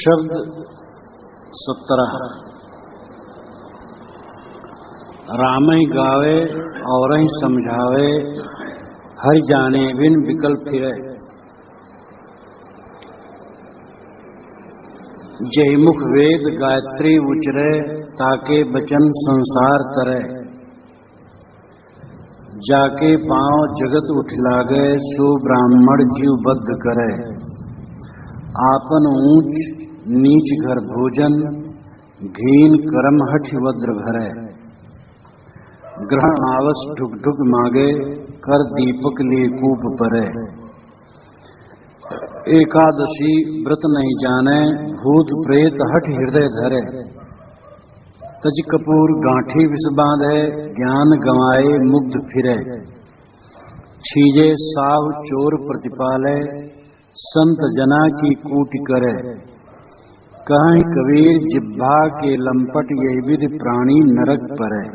शब्द 17। रामई गावे और ही समझावे, हर जाने बिन विकल फिरे। जय मुख वेद गायत्री उचरे, ताके बचन संसार तरे। जाके पांव जगत उठलागे, सो ब्राह्मण जीव बद्ध करे। आपन ऊंच नीच घर भोजन, घीन करम हठ वज्र भरे। ग्रहण आवस ढुक ढुक मागे, कर दीपक लिए कूप परे। एकादशी व्रत नहीं जाने, भूत प्रेत हठ हृदय धरे। तज कपूर गांठी विष बांधे, ज्ञान गंवाए मुग्ध फिरे। छीजे साव चोर प्रतिपाले, संत जना की कूट करे। कहीं कबीर जिह्वा के लंपट, यही विध प्राणी नरक परे।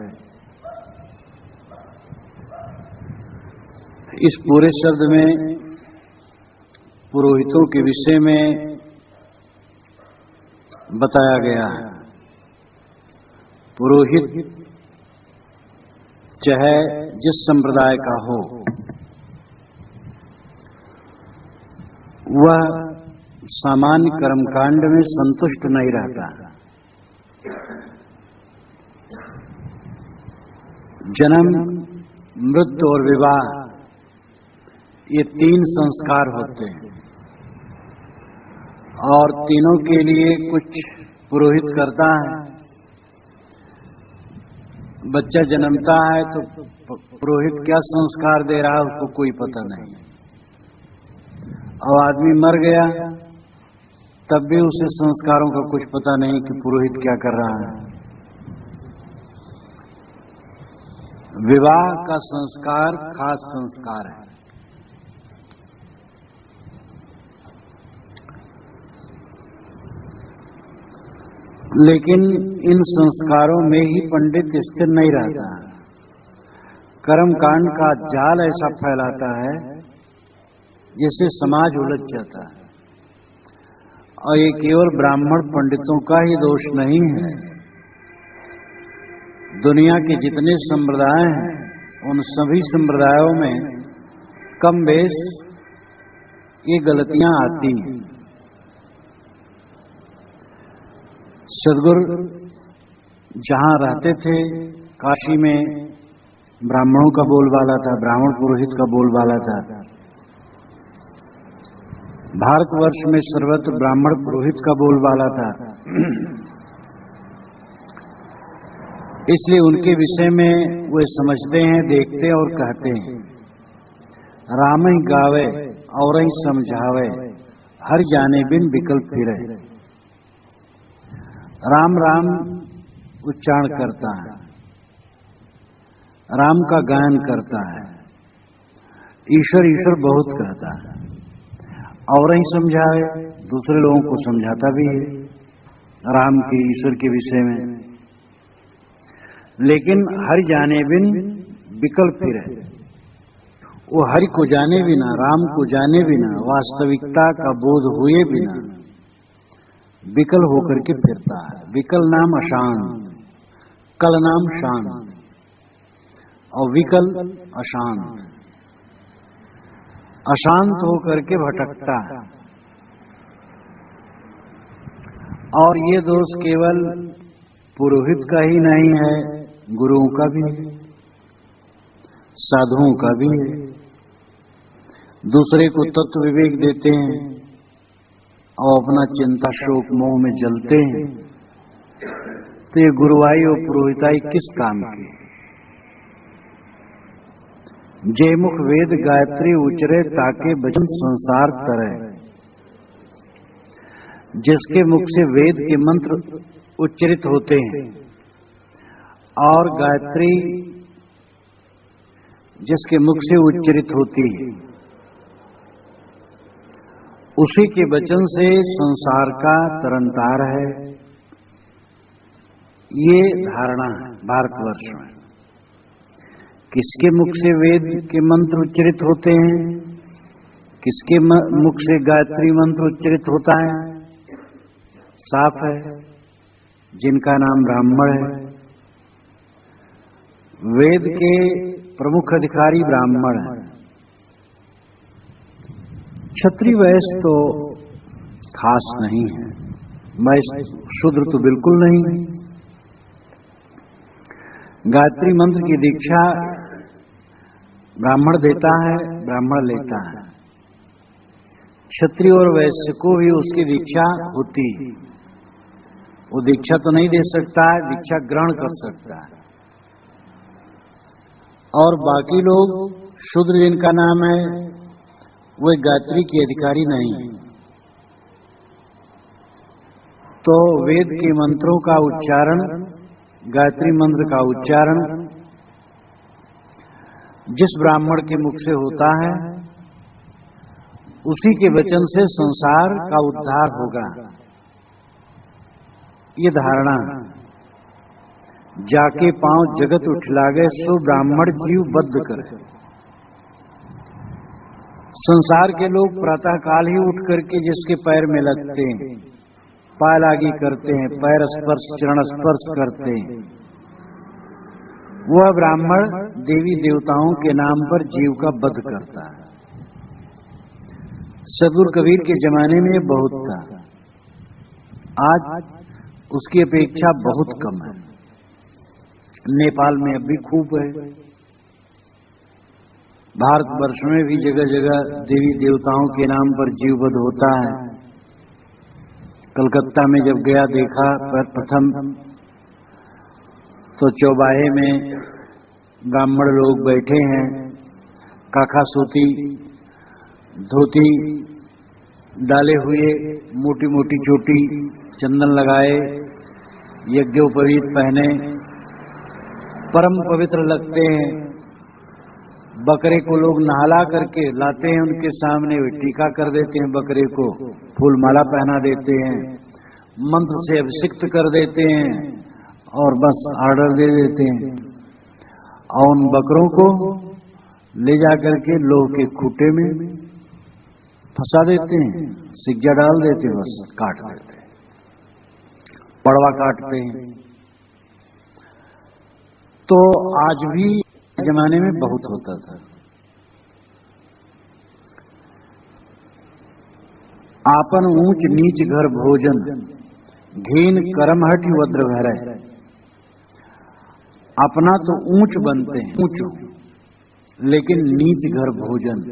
इस पूरे शब्द में पुरोहितों के विषय में बताया गया है। पुरोहित चाहे जिस संप्रदाय का हो, वह सामान्य कर्मकांड में संतुष्ट नहीं रहता। जन्म, मृत्यु और विवाह, ये तीन संस्कार होते हैं और तीनों के लिए कुछ पुरोहित करता है। बच्चा जन्मता है तो पुरोहित क्या संस्कार दे रहा है उसको कोई पता नहीं। अब आदमी मर गया तब भी उसे संस्कारों का कुछ पता नहीं कि पुरोहित क्या कर रहा है। विवाह का संस्कार खास संस्कार है। लेकिन इन संस्कारों में ही पंडित स्थिर नहीं रहता। कर्मकांड का जाल ऐसा फैलाता है जिससे समाज उलझ जाता है। और ये केवल ब्राह्मण पंडितों का ही दोष नहीं है। दुनिया के जितने संप्रदाय हैं, उन सभी संप्रदायों में कम बेश ये गलतियां आती हैं। सदगुरु जहां रहते थे, काशी में ब्राह्मणों का बोलबाला था, ब्राह्मण पुरोहित का बोलबाला था। भारतवर्ष में सर्वत्र ब्राह्मण पुरोहित का बोलबाला था। इसलिए उनके विषय में वे समझते हैं, देखते हैं और कहते हैं। राम ही गावे और ही समझावे, हर जाने बिन विकल फिरे। राम राम उच्चारण करता है, राम का गायन करता है। ईश्वर ईश्वर बहुत कहता है और ही समझाए, दूसरे लोगों को समझाता भी है राम के ईश्वर के विषय में। लेकिन हरि जाने बिन विकल फिरे। वो हरि को जाने बिना, राम को जाने बिना, वास्तविकता का बोध हुए बिना विकल होकर के फिरता है। विकल नाम अशांत, कल नाम शांत और विकल अशांत। अशांत होकर के भटकता है। और ये दोष केवल पुरोहित का ही नहीं है, गुरुओं का भी है, साधुओं का भी है। दूसरे को तत्व विवेक देते हैं और अपना चिंता शोक मोह में जलते हैं, तो ये गुरुवाई और पुरोहिताई किस काम की? जय मुख वेद गायत्री उचरे, ताके बचन संसार तरे। जिसके मुख से वेद के मंत्र उच्चरित होते हैं और गायत्री जिसके मुख से उच्चरित होती है, उसी के वचन से संसार का तरनतार है। ये धारणा है भारतवर्ष में। किसके मुख से वेद के मंत्र उच्चरित होते हैं, किसके मुख से गायत्री मंत्र उच्चरित होता है? साफ है, जिनका नाम ब्राह्मण है। वेद के प्रमुख अधिकारी ब्राह्मण हैं। क्षत्रिय वैश्य तो खास नहीं है, वैश्य शूद्र तो बिल्कुल नहीं। गायत्री मंत्र की दीक्षा ब्राह्मण देता है, ब्राह्मण लेता है। क्षत्रिय और वैश्य को भी उसकी दीक्षा होती है। वो दीक्षा तो नहीं दे सकता है, दीक्षा ग्रहण कर सकता है। और बाकी लोग शूद्र जिनका नाम है वे गायत्री के अधिकारी नहीं है। तो वेद के मंत्रों का उच्चारण, गायत्री मंत्र का उच्चारण जिस ब्राह्मण के मुख से होता है उसी के वचन से संसार का उद्धार होगा, ये धारणा। जाके पांव जगत उठलागे सो ब्राह्मण जीव बद्ध करे। संसार के लोग प्रातः काल ही उठ करके जिसके पैर में लगते हैं, पायलागी करते हैं, पैर स्पर्श चरण स्पर्श करते हैं, वह ब्राह्मण देवी देवताओं के नाम पर जीव का वध करता है। सदगुरु कबीर के जमाने में बहुत था, आज उसकी अपेक्षा बहुत कम है। नेपाल में अब भी खूब है, भारतवर्ष में भी जगह जगह देवी देवताओं के नाम पर जीववध होता है। कलकत्ता में जब गया देखा प्रथम तो चौबाहे में ब्राह्मण लोग बैठे हैं, काखा सूती धोती डाले हुए, मोटी मोटी चोटी, चंदन लगाए, यज्ञोपवीत पहने, परम पवित्र लगते हैं। बकरे को लोग नहला करके लाते हैं, उनके सामने टीका कर देते हैं, बकरे को फूल माला पहना देते हैं, मंत्र से अभिषिक्त कर देते हैं और बस ऑर्डर दे देते हैं। और उन बकरों को ले जाकर के लोह के खूंटे में फंसा देते हैं, सिज्जा डाल देते हैं, बस काट देते हैं, पड़वा काटते हैं। तो आज भी जमाने में बहुत होता था। आपन ऊंच नीच घर भोजन, घीन कर्म हटि वज्र भरै। अपना तो ऊंच बनते हैं, ऊंच, लेकिन नीच घर भोजन।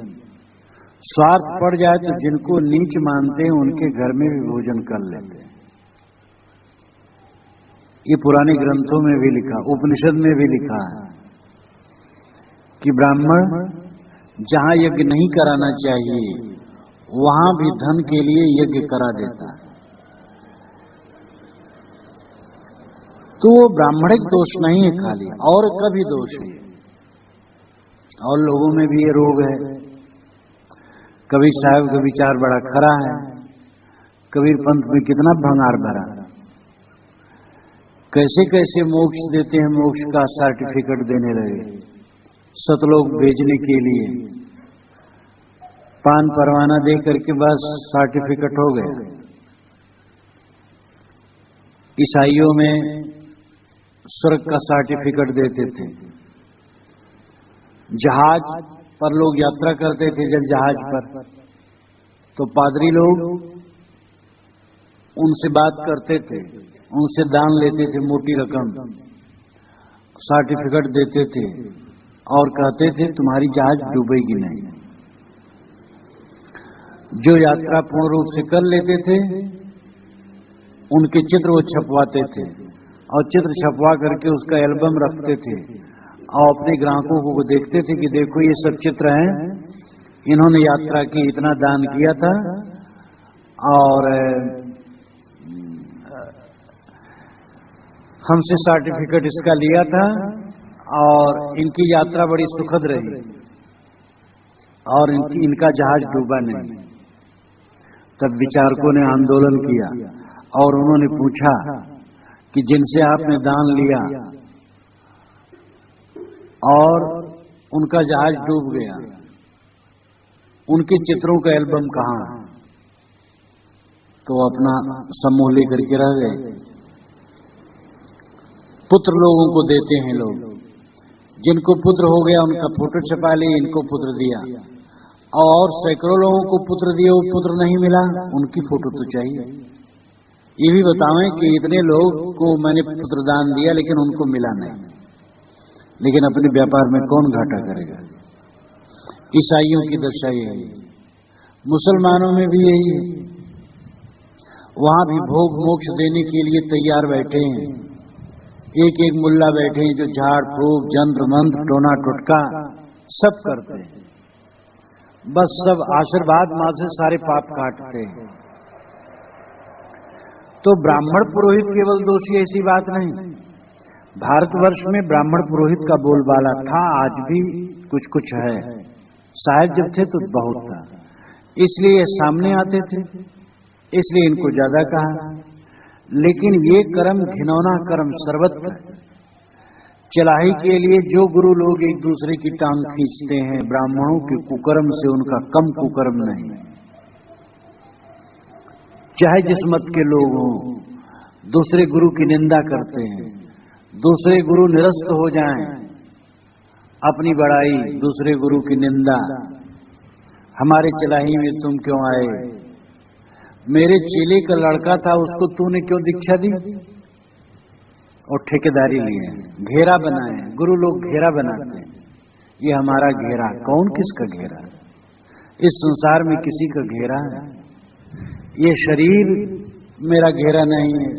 स्वार्थ पड़ जाए तो जिनको नीच मानते हैं उनके घर में भी भोजन कर लेते हैं। ये पुराने ग्रंथों में भी लिखा, उपनिषद में भी लिखा है कि ब्राह्मण जहां यज्ञ नहीं कराना चाहिए वहां भी धन के लिए यज्ञ करा देता है। तो वो ब्राह्मणिक दोष नहीं है खाली, और का भी दोष है। और लोगों में भी ये रोग है। कबीर साहब का विचार बड़ा खरा है। कबीर पंथ में कितना भंगार भरा, कैसे कैसे मोक्ष देते हैं, मोक्ष का सर्टिफिकेट देने लगे सतलोक भेजने के लिए। पान परवाना दे करके बस सर्टिफिकेट हो गया। ईसाइयों में स्वर्ग का सर्टिफिकेट देते थे। जहाज पर लोग यात्रा करते थे, जल जहाज पर, तो पादरी लोग उनसे बात करते थे, उनसे दान लेते थे, मोटी रकम, सर्टिफिकेट देते थे और कहते थे तुम्हारी जहाज डूबेगी नहीं। जो यात्रा पूर्ण रूप से कर लेते थे उनके चित्र वो छपवाते थे और चित्र छपवा करके उसका एल्बम रखते थे और अपने ग्राहकों को देखते थे कि देखो ये सब चित्र हैं, इन्होंने यात्रा की, इतना दान किया था और हमसे सर्टिफिकेट इसका लिया था और इनकी यात्रा बड़ी सुखद रही और इनका जहाज डूबा नहीं। तब विचारकों ने आंदोलन किया और उन्होंने पूछा कि जिनसे आपने दान लिया और उनका जहाज डूब गया, उनके चित्रों का एल्बम कहां है? तो अपना समूह लेकर के रह गए। पुत्र लोगों को देते हैं लोग, जिनको पुत्र हो गया उनका फोटो छपा लिए, इनको पुत्र दिया, और सैकड़ों लोगों को पुत्र दिए, वो पुत्र नहीं मिला, उनकी फोटो तो चाहिए। ये भी बतावें कि इतने लोग को मैंने पुत्रदान दिया लेकिन उनको मिला नहीं, लेकिन अपने व्यापार में कौन घाटा करेगा। ईसाइयों की दशा यही है, मुसलमानों में भी यही है, वहां भी भोग मोक्ष देने के लिए तैयार बैठे हैं, एक एक मुल्ला बैठे हैं जो झाड़ फूक जंत्र मंत्र टोना टुटका सब करते हैं, बस सब आशीर्वाद मां से सारे पाप काटते हैं। तो ब्राह्मण पुरोहित केवल दोषी ऐसी बात नहीं, भारतवर्ष में ब्राह्मण पुरोहित का बोलबाला था, आज भी कुछ कुछ है, साहेब जब थे तो बहुत था, इसलिए सामने आते थे, इसलिए इनको ज्यादा कहा। लेकिन ये कर्म घिनौना कर्म सर्वत्र, चलाही के लिए जो गुरु लोग एक दूसरे की टांग खींचते हैं, ब्राह्मणों के कुकर्म से उनका कम कुकर्म नहीं, चाहे जिस मत के लोग हों, दूसरे गुरु की निंदा करते हैं, दूसरे गुरु निरस्त हो जाएं, अपनी बड़ाई, दूसरे गुरु की निंदा, हमारे चलाही में तुम क्यों आए, मेरे चेले का लड़का था उसको तूने क्यों दीक्षा दी, और ठेकेदारी लिए, घेरा बनाए, गुरु लोग घेरा बनाते हैं, ये हमारा घेरा, कौन किसका घेरा, इस संसार में किसी का घेरा है, ये शरीर मेरा घेरा नहीं है।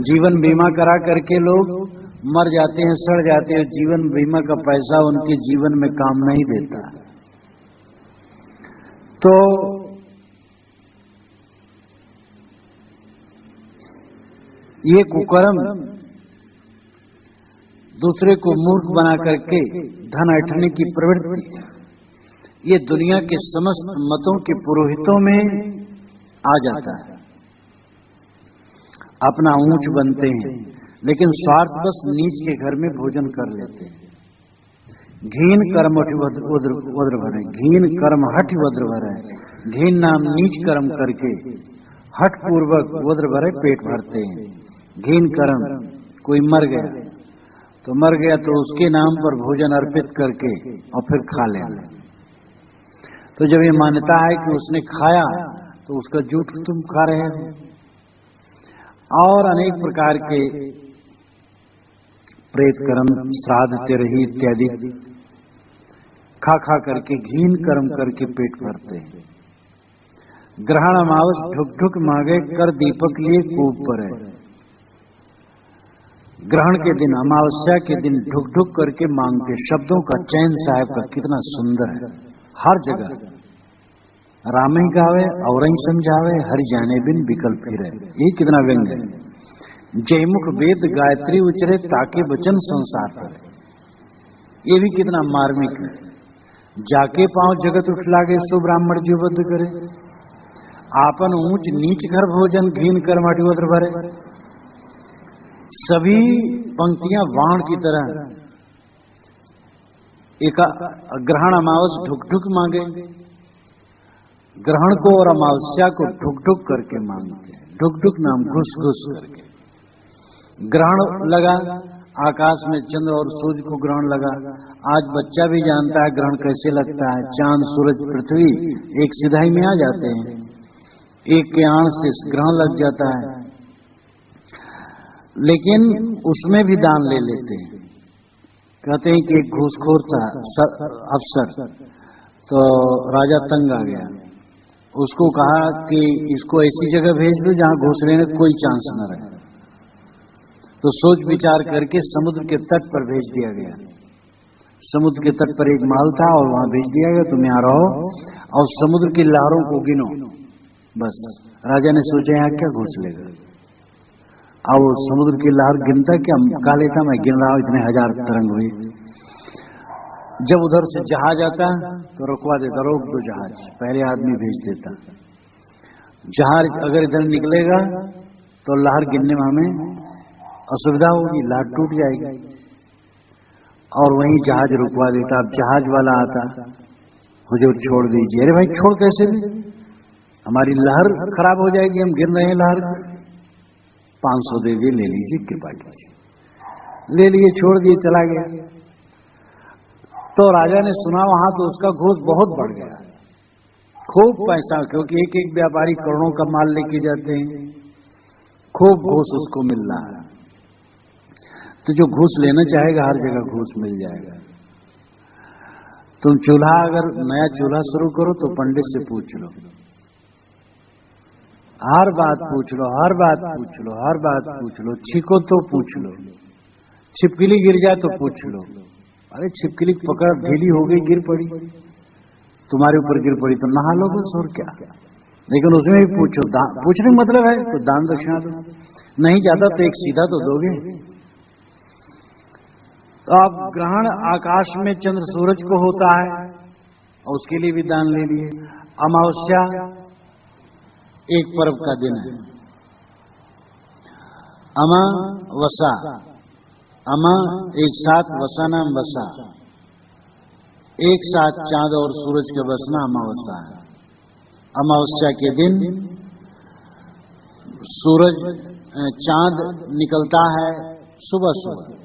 जीवन बीमा करा करके लोग मर जाते हैं, सड़ जाते हैं, जीवन बीमा का पैसा उनके जीवन में काम नहीं देता। तो ये कुकर्म, दूसरे को मूर्ख बना करके धन ऐंठने की प्रवृत्ति, ये दुनिया के समस्त मतों के पुरोहितों में आ जाता है। अपना ऊंच बनते हैं, लेकिन स्वार्थ बस नीच के घर में भोजन कर लेते हैं। घीन कर्म वज्र भरे, घीन कर्म हठ वज्र भरे, घीन नाम नीच कर्म करके हठ पूर्वक वज्र भरे पेट भरते हैं। घीन कर्म, कोई मर गया तो मर गया तो उसके नाम पर भोजन अर्पित करके और फिर खा लेना। तो जब ये मान्यता है कि उसने खाया तो उसका झूठ तुम खा रहे हो, और अनेक प्रकार के प्रेत कर्म, श्राद्ध तिरही इत्यादि खा खा करके घीन कर्म करके पेट भरते हैं। ग्रहण अमावस ढुक ढुक मांगे कर दीपक लिए कूप पर है। ग्रहण के दिन, अमावस्या के दिन ढुक ढुक करके मांगते, शब्दों का चयन साहब का कितना सुंदर है, हर जगह राम ही गावे और ही समझावे, हरि जाने बिन विकल्प फिरे, ये कितना व्यंग है। जयमुख वेद गायत्री उचरे ताके वचन संसार पर, ये भी कितना मार्मिक है। जाके पांव जगत उठ लागे सो ब्राह्मण जीवबद्ध करे, आपन ऊंच नीच घर भोजन घीन कर माटिवद्र भरे। सभी पंक्तियां वाण की तरह, एक ग्रहण अमावस ढुक ढुक मांगे, ग्रहण को और अमावस्या को ढुक ढुक करके मांगते हैं, ढुक ढुक नाम घुस घुस करके। ग्रहण लगा, आकाश में चंद्र और सूर्य को ग्रहण लगा। आज बच्चा भी जानता है ग्रहण कैसे लगता है, चांद सूरज पृथ्वी एक सिधाई में आ जाते हैं, एक के आण से ग्रहण लग जाता है, लेकिन उसमें भी दान ले लेते हैं। कहते हैं कि एक घूसखोर था अफसर, तो राजा तंग आ गया, उसको कहा कि इसको ऐसी जगह भेज दो जहां घूस लेने कोई चांस न रहे। तो सोच विचार करके समुद्र के तट पर भेज दिया गया। समुद्र के तट पर एक महल था और वहां भेज दिया गया, तुम यहां रहो और समुद्र की लहरों को गिनो। बस राजा ने सोचा यहां क्या घूस लेगा, अब समुद्र की लहर गिनता क्या, कहा लेता मैं गिन रहा हूं इतने हजार तरंग हुई। जब उधर से जहाज आता तो रुकवा देता, रोक दो जहाज, पहले आदमी भेज देता। जहाज अगर इधर निकलेगा तो लहर गिनने में हमें असुविधा होगी, लहर टूट जाएगी, और वहीं जहाज रुकवा देता। अब जहाज वाला आता, हुजूर छोड़ दीजिए। अरे भाई छोड़ कैसे दी, हमारी लहर खराब हो जाएगी, हम गिर रहे हैं लहर। 500 दे दिए, ले लीजिए, कृपा कीजिए। ले लिए, छोड़ दिए, चला गया। तो राजा ने सुना वहां तो उसका घूस बहुत बढ़ गया, खूब पैसा, क्योंकि एक एक व्यापारी करोड़ों का माल लेके जाते हैं, खूब घूस उसको मिल रहा है। तो जो घूस लेना चाहेगा हर जगह घूस मिल जाएगा। तुम चूल्हा, अगर नया चूल्हा शुरू करो तो पंडित से पूछ लो, हर बात पूछ लो, हर बात पूछ लो, हर बात पूछ लो। छीको तो पूछ लो, छिपकली गिर जाए तो पूछ लो। अरे छिपकली पकड़ ढीली हो गई, गिर पड़ी, तुम्हारे ऊपर गिर पड़ी तो नहा लो बस, और क्या। लेकिन उसमें भी पूछो, पूछने का मतलब है तो दान दक्षिणा दो, नहीं ज्यादा तो एक सीधा तो दोगे। तो अब ग्रहण आकाश में चंद्र सूरज को होता है और उसके लिए भी दान ले लिए। अमावस्या एक पर्व का दिन है, अमावस्या, अमा एक साथ, वसा नाम वसा, एक साथ चांद और सूरज का बसना अमावस्या है। अमावस्या के दिन सूरज, चांद निकलता है सुबह सुबह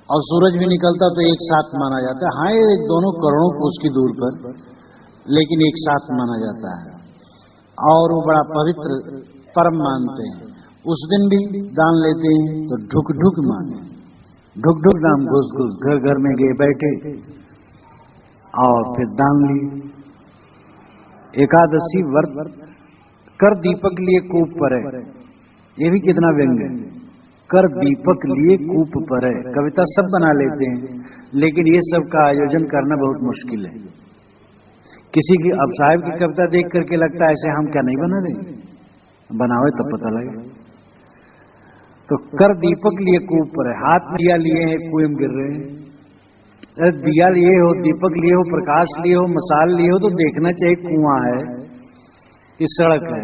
और सूरज भी निकलता तो एक साथ माना जाता है। हाँ, ये दोनों करोड़ों कोस की दूर पर, लेकिन एक साथ माना जाता है और वो बड़ा पवित्र पर्व मानते हैं। उस दिन भी दान लेते हैं तो ढुक ढुक मांगे, ढुक ढुक नाम, घुस घुस, घर घर में गए बैठे और फिर दान लिए। एकादशी व्रत कर दीपक लिए कूप पर है, ये भी कितना व्यंग है। कर दीपक लिए कूप पर है, कविता सब बना लेते हैं, लेकिन ये सब का आयोजन करना बहुत मुश्किल है। किसी की, अब साहब की कविता देख करके लगता है ऐसे हम क्या नहीं बना देंगे, बनावे तब पता लगे। तो कर दीपक लिए कूप पर है, हाथ में दिया लिए हैं, कुएं में गिर रहे हैं। अरे दिया लिए हो, दीपक लिए हो, प्रकाश लिए हो, मसाल लिए हो तो देखना चाहिए कुआं है कि सड़क है।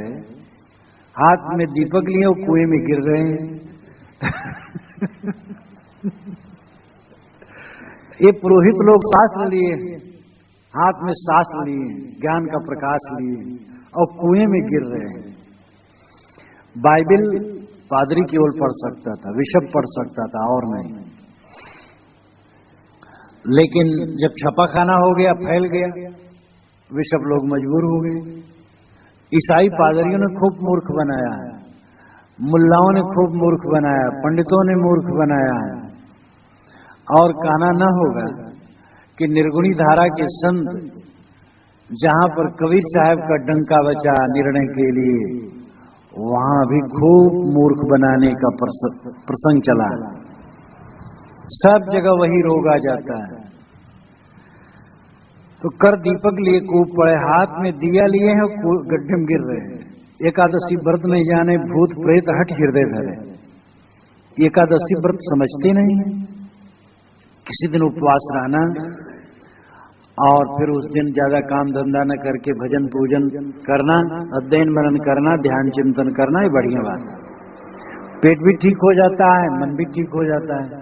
हाथ में दीपक लिए हो, कुएं में गिर रहे हैं। ये पुरोहित लोग शास्त्र लिए, हाथ में शास्त्र लिए, ज्ञान का प्रकाश लिए और कुएं में गिर रहे हैं। बाइबिल पादरी केवल पढ़ सकता था, बिशप पढ़ सकता था और नहीं। लेकिन जब छापाखाना हो गया, फैल गया, बिशप लोग मजबूर हो गए। ईसाई पादरियों ने खूब मूर्ख बनाया है, मुल्लाओं ने खूब मूर्ख बनाया, पंडितों ने मूर्ख बनाया है। और कहना न होगा कि निर्गुणी धारा के संत, जहां पर कबीर साहब का डंका बचा निर्णय के लिए, वहां भी खूब मूर्ख बनाने का प्रसंग चला है। सब जगह वही रोग आ जाता है। तो कर दीपक लिए कूप पड़े, हाथ में दिया लिए हैं, गड्ढे में गिर रहे हैं। एकादशी व्रत नहीं जाने, भूत प्रेत हट हृदय धरे। एकादशी व्रत समझते नहीं, किसी दिन उपवास रहना और फिर उस दिन ज्यादा काम धंधा न करके भजन पूजन करना, अध्ययन मनन करना, ध्यान चिंतन करना, ये बढ़िया बात है। पेट भी ठीक हो जाता है, मन भी ठीक हो जाता है।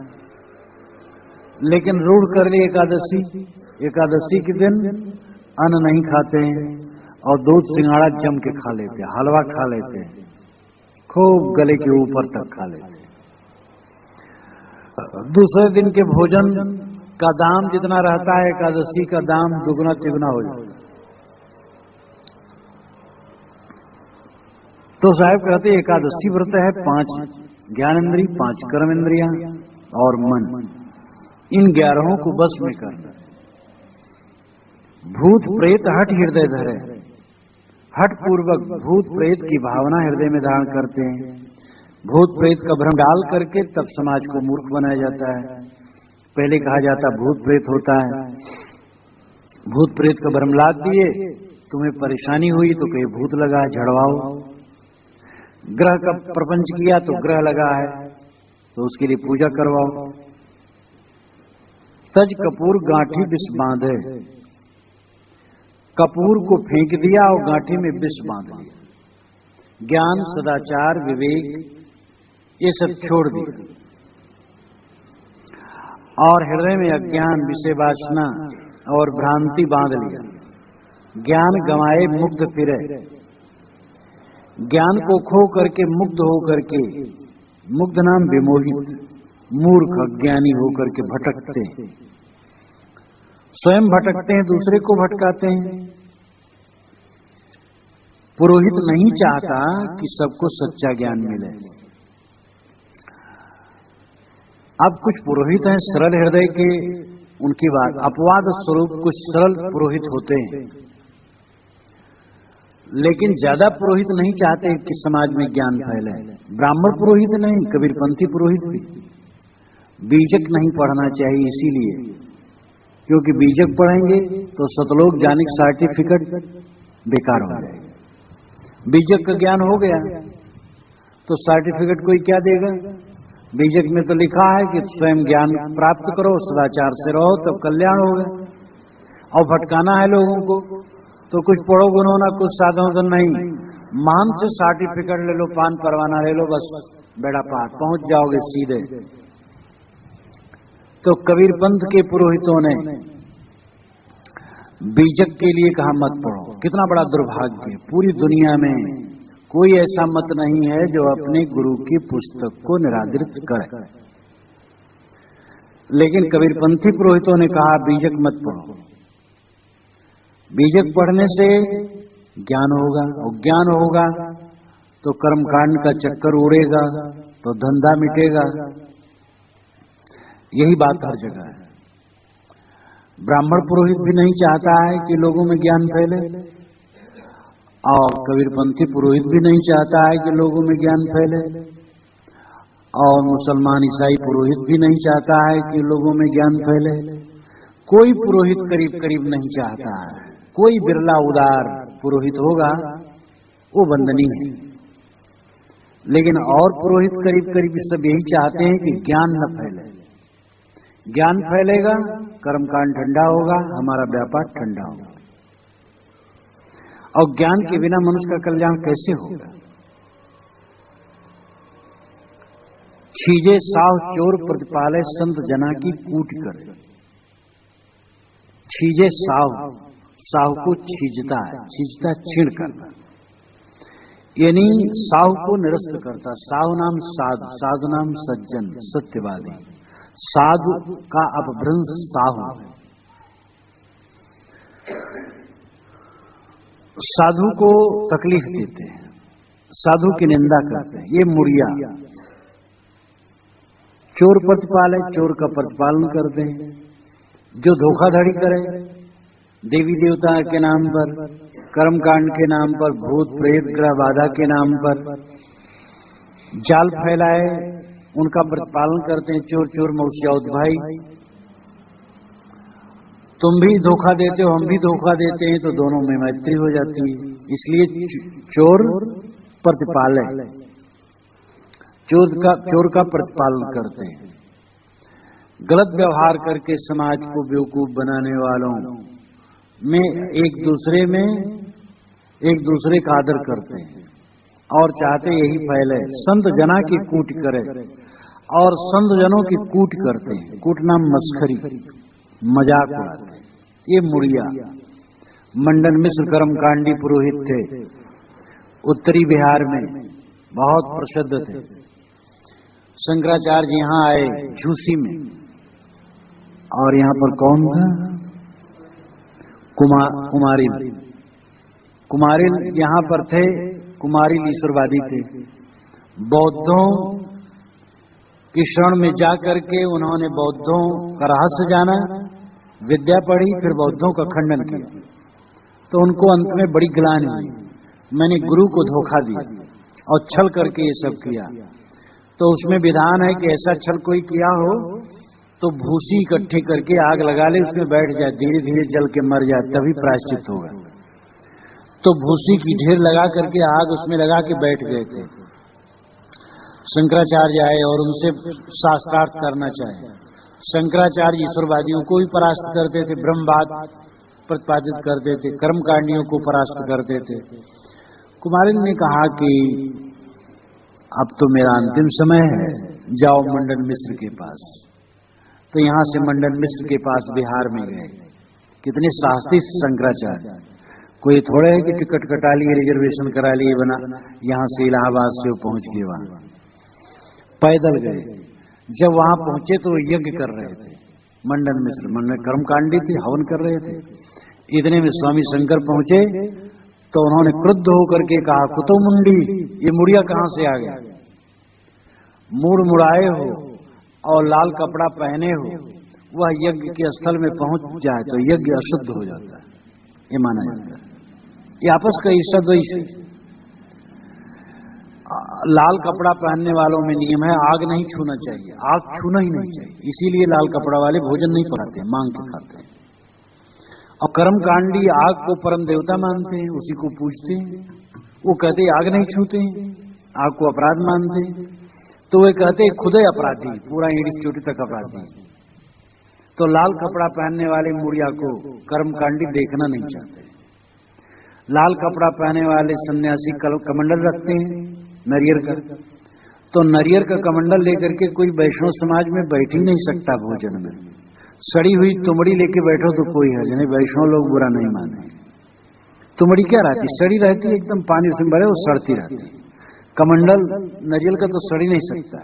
लेकिन रूढ़ कर ली एकादशी, एकादशी के दिन अन्न नहीं खाते हैं और दूध सिंगाड़ा जम के खा लेते हैं, हलवा खा लेते हैं, खूब गले के ऊपर तक खा लेते हैं। दूसरे दिन के भोजन का दाम जितना रहता है, एकादशी का दाम दुगना तिगुना हो जाता है। तो साहब कहते एकादशी व्रत है 5 ज्ञानेंद्रिय, 5 कर्म इंद्रियां और मन, इन 11 को बस में करना। भूत प्रेत हट हृदय धरे, हट पूर्वक भूत प्रेत की भावना हृदय में धारण करते हैं। भूत प्रेत का भ्रम डाल करके तब समाज को मूर्ख बनाया जाता है। पहले कहा जाता भूत प्रेत होता है, भूत प्रेत का भ्रम लाद दिए, तुम्हें परेशानी हुई तो कहीं भूत लगा, झड़वाओ। ग्रह का प्रपंच किया तो ग्रह लगा है तो उसके लिए पूजा करवाओ। तज कपूर गांठी विष बांधे, कपूर को फेंक दिया और गांठी में विष बांध लिया। ज्ञान, सदाचार, विवेक ये सब छोड़ दिया और हृदय में अज्ञान, विषय वासना और भ्रांति बांध लिया। ज्ञान गंवाए मुग्ध फिरे। ज्ञान को खो करके मुग्ध हो करके, मुग्ध नाम विमोहित, मूर्ख अज्ञानी होकर के भटकते हैं, स्वयं भटकते हैं, दूसरे को भटकाते हैं। पुरोहित नहीं चाहता कि सबको सच्चा ज्ञान मिले। अब कुछ पुरोहित हैं सरल हृदय के, उनकी बात अपवाद स्वरूप कुछ सरल पुरोहित होते हैं, लेकिन ज्यादा पुरोहित नहीं चाहते कि समाज में ज्ञान फैले। ब्राह्मण पुरोहित नहीं, कबीरपंथी पुरोहित भी। बीजक नहीं पढ़ना चाहिए, इसीलिए क्योंकि बीजक पढ़ेंगे तो सतलोक जाने का सर्टिफिकेट बेकार हो जाएगा। बीजक का ज्ञान हो गया तो सर्टिफिकेट कोई क्या देगा? बीजक में तो लिखा है कि स्वयं ज्ञान प्राप्त करो, सदाचार से रहो, तब कल्याण होगा। और भटकाना है लोगों को तो कुछ पढ़ो गुनो ना, कुछ साधन नहीं, मान से सर्टिफिकेट ले लो, पान परवाना ले लो, बस बेड़ा पार पहुंच जाओगे सीधे। तो कबीर पंथ के पुरोहितों ने बीजक के लिए कहा मत पढ़ो। कितना बड़ा दुर्भाग्य, पूरी दुनिया में कोई ऐसा मत नहीं है जो अपने गुरु की पुस्तक को निरादरित करे, लेकिन कबीरपंथी पुरोहितों ने कहा बीजक मत पढ़ो। बीजक पढ़ने से ज्ञान होगा, और ज्ञान होगा तो कर्मकांड का चक्कर उड़ेगा, तो धंधा मिटेगा। यही बात हर जगह है। ब्राह्मण पुरोहित भी नहीं चाहता है कि लोगों में ज्ञान फैले, और कबीरपंथी पुरोहित भी नहीं चाहता है कि लोगों में ज्ञान फैले, और मुसलमान ईसाई पुरोहित भी नहीं चाहता है कि लोगों में ज्ञान फैले। कोई पुरोहित करीब करीब नहीं चाहता है। कोई बिरला उदार पुरोहित होगा, वो वंदनीय है, लेकिन और पुरोहित करीब करीब सब यही चाहते हैं कि ज्ञान न फैले। ज्ञान फैलेगा, कर्मकांड ठंडा होगा, हमारा व्यापार ठंडा होगा। और ज्ञान के बिना मनुष्य का कल्याण कैसे होगा? छीजे साव चोर प्रतिपाले संत जना की कूट करे। छीजे साव, साव को छीजता है, छीजता छीण करना, यानी साव को निरस्त करता। साव नाम साधु, साधु नाम सज्जन, सत्यवादी। साधु का अपभ्रंश साहु। साधु को तकलीफ देते हैं, साधु की निंदा करते हैं, ये मुड़िया। चोर प्रतिपाल है, चोर का प्रतिपालन करते हैं। जो धोखाधड़ी करे, देवी देवता के नाम पर, कर्मकांड के नाम पर, भूत प्रेत ग्रह बाधा के नाम पर जाल फैलाए, उनका प्रतिपालन करते हैं। चोर चोर मौसियाउत भाई, तुम भी धोखा देते हो, हम भी धोखा देते हैं, तो दोनों में मैत्री हो जाती है। इसलिए चोर प्रतिपालय, चोर का प्रतिपालन करते हैं। गलत व्यवहार करके समाज को बेवकूफ बनाने वालों में एक दूसरे का आदर करते हैं और चाहते यही फैले। संत जना की कूट करे, और संत जनों की कूट करते हैं। कूट नाम मस्खरी, मजाक उड़ाते हैं। ये मुड़िया। मंडन मिश्र कर्मकांडी पुरोहित थे, उत्तरी बिहार में बहुत प्रसिद्ध थे। शंकराचार्य यहां आए झूसी में, और यहां पर कौन था? कुमारिल यहां पर थे। कुमारिल ईश्वरवादी थे। बौद्धों की शरण में जाकर के उन्होंने बौद्धों का रहस्य जाना, विद्या पढ़ी, फिर बौद्धों का खंडन किया। तो उनको अंत में बड़ी ग्लानि हुई, मैंने गुरु को धोखा दिया और छल करके ये सब किया। तो उसमें विधान है कि ऐसा छल कोई किया हो तो भूसी इकट्ठी करके आग लगा ले, उसमें बैठ जाए, धीरे धीरे जल के मर जाए, तभी प्रायश्चित होगा। तो भूसी की ढेर लगा करके आग उसमें लगा के बैठ गए थे। शंकराचार्य आए और उनसे शास्त्रार्थ करना चाहे। शंकराचार्य ईश्वरवादियों को भी परास्त करते थे, ब्रह्मवाद प्रतिपादित करते थे, कर्मकांडियों को परास्त करते थे। कुमारिल ने कहा कि अब तो मेरा अंतिम समय है, जाओ मंडन मिश्र के पास। तो यहां से मंडन मिश्र के पास बिहार में गए। कितने साहसी शंकराचार्य। कोई थोड़े है कि टिकट कटा लिए, रिजर्वेशन करा लिए, बना यहां से इलाहाबाद से वो पहुंच गए, वहां पैदल गए। जब वहां पहुंचे तो यज्ञ कर रहे थे, मंडन मिश्र मन में कर्मकांडी थे, हवन कर रहे थे। इतने में स्वामी शंकर पहुंचे तो उन्होंने क्रुद्ध होकर के कहा, कुतो मुंडी, ये मुड़िया कहां से आ गया? मूड़ मुड़ाए हो और लाल कपड़ा पहने हो, वह यज्ञ के स्थल में पहुंच जाए तो यज्ञ अशुद्ध हो जाता है, ये माना जाता है। ये आपस का ईर्षा द्वेष है। लाल कपड़ा पहनने वालों में नियम है, आग नहीं छूना चाहिए, आग छूना ही नहीं चाहिए, इसीलिए लाल कपड़ा वाले भोजन नहीं पकाते, मांग के खाते हैं। और कर्मकांडी आग को परम देवता मानते हैं, उसी को पूजते हैं। वो कहते आग नहीं छूते, आग को अपराध मानते हैं, तो वे कहते खुद ही अपराधी, पूरा ईड़ी से चोटी तक अपराधी। तो लाल कपड़ा पहनने वाले मुड़िया को कर्मकांडी देखना नहीं चाहते। लाल कपड़ा पहने वाले सन्यासी कमंडल रखते हैं नरियर का, तो नरियर का कमंडल लेकर के कोई वैष्णव समाज में बैठ ही नहीं सकता भोजन में। सड़ी हुई तुमड़ी लेके बैठो तो कोई है नहीं, वैष्णव लोग बुरा नहीं माने। तुमड़ी क्या रहती, सड़ी रहती है, एकदम पानी उसमें भरे वो सड़ती रहती है। कमंडल नरियल का तो सड़ी नहीं सकता,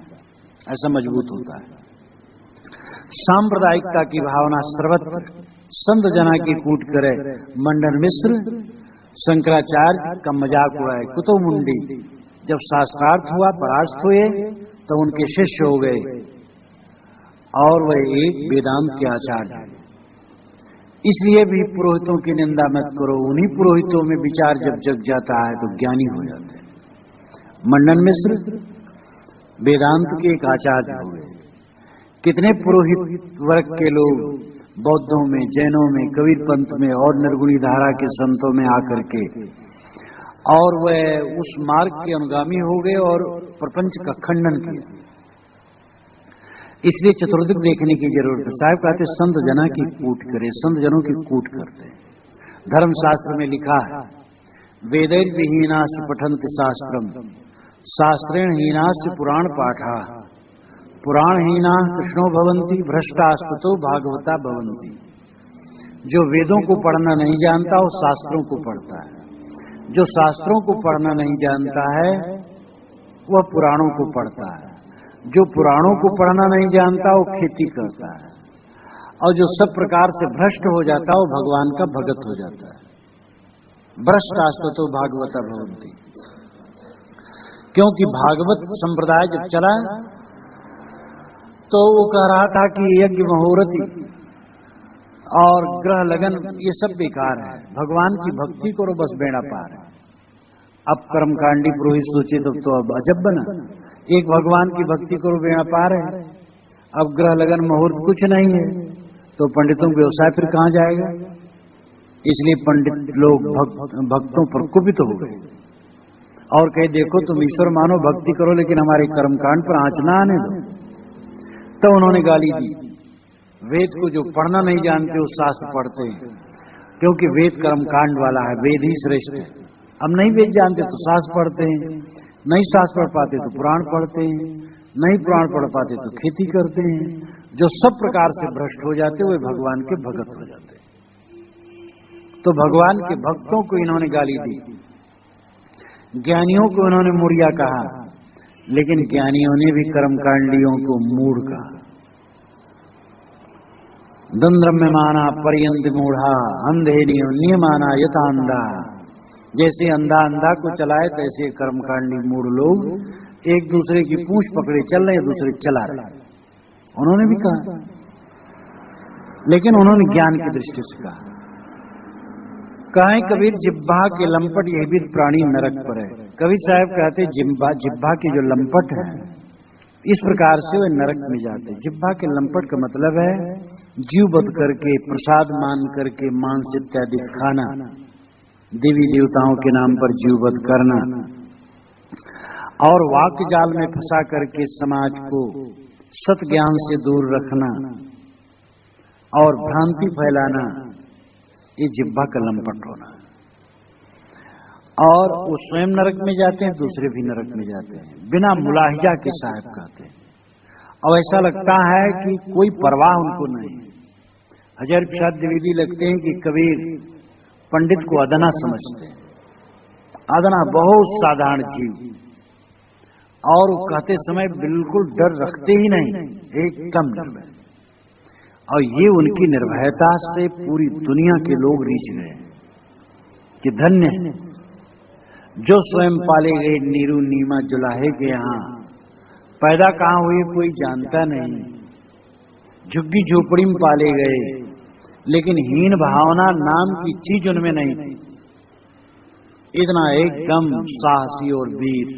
ऐसा मजबूत होता है। सांप्रदायिकता की भावना सर्वत्र, संत जना की कूट करे, मंडन मिश्र शंकराचार्य का मजाक उड़ाए। कुतो मुंडी, जब शास्त्रार्थ हुआ, परास्त हुए, तो उनके शिष्य हो गए और वह एक वेदांत के आचार्य। इसलिए भी पुरोहितों की निंदा मत करो, उन्हीं पुरोहितों में विचार जब जग जाता है तो ज्ञानी हो जाते हैं। मंडन मिश्र वेदांत के एक आचार्य हो गए। कितने पुरोहित वर्ग के लोग बौद्धों में, जैनों में, कबीर पंथ में और निर्गुणी धारा के संतों में आकर के और वह उस मार्ग के अनुगामी हो गए और प्रपंच का खंडन किया। इसलिए चतुर्दिक देखने की जरूरत है। साहब कहते संत जना की कूट करे, संत जनों की कूट करते। धर्मशास्त्र में लिखा है, वेदैर विहीनास्य पठन्ति शास्त्रम, शास्त्रेण हीनास्य पुराण पाठा, पुराणहीना कृष्णो भवन्ति, भ्रष्टास्ततो भागवता भवन्ति। जो वेदों को पढ़ना नहीं जानता वो शास्त्रों को पढ़ता है, जो शास्त्रों को पढ़ना नहीं जानता है वह पुराणों को पढ़ता है, जो पुराणों को पढ़ना नहीं जानता वो खेती करता है, और जो सब प्रकार से भ्रष्ट हो जाता है वो भगवान का भगत हो जाता है। भ्रष्टास्ततो भागवता भवन्ति, क्योंकि भागवत संप्रदाय जब चला तो वो कह रहा था कि यज्ञ मुहूर्ति और ग्रह लगन ये सब बेकार है, भगवान की भक्ति करो बस बेड़ा पार है। अब कर्मकांडी पुरोहित सोचे तो अब अजब बना, एक भगवान की भक्ति करो बेड़ा पार है, अब ग्रह लगन मुहूर्त कुछ नहीं है, तो पंडितों का व्यवसाय फिर कहां जाएगा। इसलिए पंडित लोग भक्तों पर कुपित हो गए और कहे देखो तुम ईश्वर मानो, भक्ति करो, लेकिन हमारे कर्मकांड पर आंच ना आने दो। तो उन्होंने गाली दी। वेद को जो पढ़ना नहीं जानते वो शास्त्र पढ़ते हैं, क्योंकि वेद कर्मकांड वाला है, वेद ही श्रेष्ठ है। अब नहीं वेद जानते तो शास्त्र पढ़ते हैं, नहीं शास्त्र पढ़ पाते तो पुराण पढ़ते हैं, नहीं पुराण पढ़ पाते तो खेती करते हैं। जो सब प्रकार से भ्रष्ट हो जाते वे भगवान के भगत हो जाते। तो भगवान के भक्तों को इन्होंने गाली दी, ज्ञानियों को इन्होंने मुड़िया कहा, लेकिन ज्ञानियों ने भी कर्मकांडियों को मूढ़ कहा। दंद्रम्य माना पर्यंत मूढ़ा, अंधे नियमाना यथा अंधा। जैसे अंधा अंधा को चलाए तैसे कर्मकांडी मूढ़ लोग एक दूसरे की पूंछ पकड़े चल रहे, दूसरे चला रहे। उन्होंने भी कहा, लेकिन उन्होंने ज्ञान की दृष्टि से कहा। कहें कबीर जिब्बा के लंपट यह भी प्राणी नरक पर है। कबीर साहब कहते जिब्बा की जो लंपट है इस प्रकार से वे नरक में जाते। जिब्बा के लंपट का मतलब है जीव बध करके, प्रसाद मान करके मांस इत्यादि खाना, देवी देवताओं के नाम पर जीव बध करना, और वाक्य जाल में फंसा करके समाज को सत ज्ञान से दूर रखना और भ्रांति फैलाना, ये जिब्बा का लंपट होना। और वो स्वयं नरक में जाते हैं, दूसरे भी नरक में जाते हैं, बिना मुलाहिजा के साहब कहते हैं। और ऐसा लगता है कि कोई परवाह उनको नहीं। हज़ार प्रसाद द्विवेदी लगते हैं कि कबीर पंडित को अदना समझते, अदना बहुत साधारण जीव, और वो कहते समय बिल्कुल डर रखते ही नहीं, एकदम निर्भय। और ये उनकी निर्भयता से पूरी दुनिया के लोग रीझ गए कि धन्य है जो स्वयं पाले गए नीरू नीमा जुलाहे के यहाँ। पैदा कहाँ हुए कोई जानता नहीं, झुग्गी झोपड़ी में पाले गए, लेकिन हीन भावना नाम की चीज उनमें नहीं थी। इतना एकदम साहसी और वीर।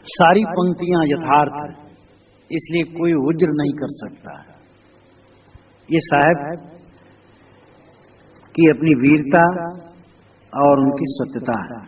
सारी पंक्तियां यथार्थ है, इसलिए कोई उज्र नहीं कर सकता। ये साहब की अपनी वीरता और उनकी सत्यता है।